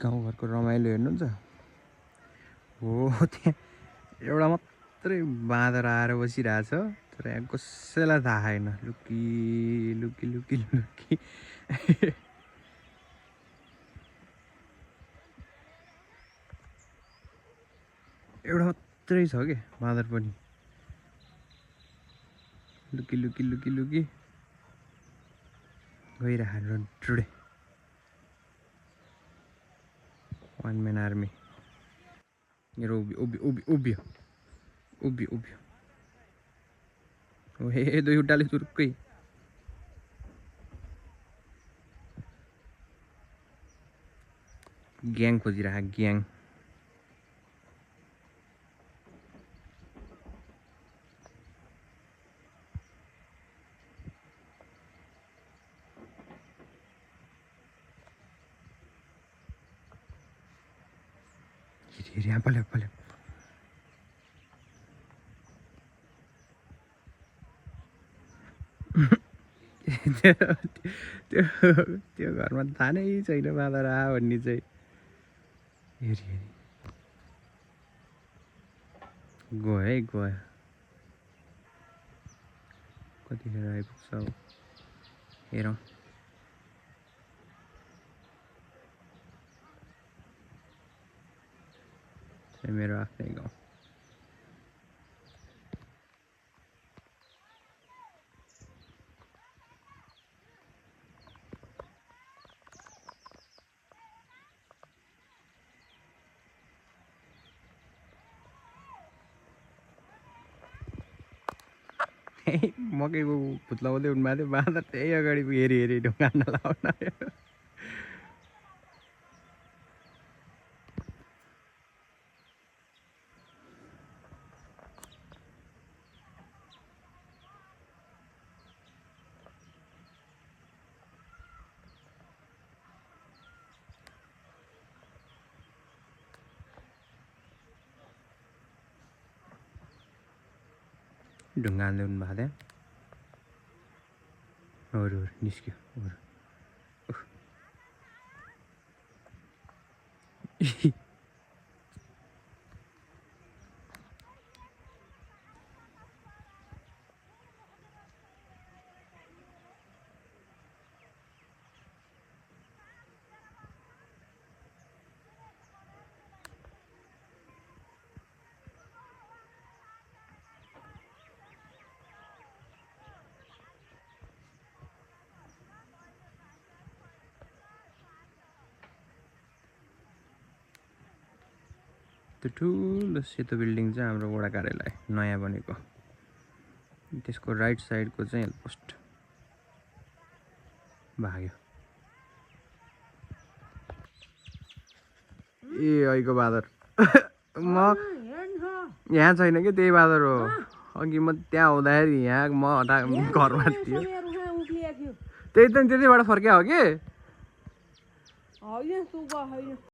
गाउँघरको रमाइलो हेर्नुहुन्छ हो। त्यहाँ एउटा मात्रै बाँदर आएर बसिरहेछ तर यहाँ कसैलाई थाहा छैन। लुकी लुकी लुकी लुकी एउटा मात्रै छ के बाँदर पनि। लुकी लुकी लुकी लुकी गइरहेको टुडे वान म्यान आर्मी। मेरो उभियो हे दुई खुट्टाले चुरुक्कै। ग्याङ खोजिरहेको ग्याङ। यहाँ पल्यो त्यो घरमा थाहा नै छैन बाँदर आ भन्ने चाहिँ। हेरी गयो है गयो। कतिखेर आइपुग्छ हेरौँ। मेरो आफ्नै गाउँ। मकैको भुत्लाउँदै उन्मा थियो बाँदर त्यही अगाडि हेरी ढुङ्गान लाउन। ढुङ्गाले उन्मा थियो। निस्क्यो त्यो ठुलो सेतो बिल्डिङ चाहिँ हाम्रो वडा कार्यालय नयाँ बनेको। त्यसको राइट साइडको चाहिँ पोस्ट भाग्यो। ए अहिलेको बाँदर म यहाँ छैन कि त्यही बाँदर हो। अघि म त्यहाँ आउँदाखेरि यहाँ म घरमा थियो त्यही त त्यतिबाट फर्किया हो कि।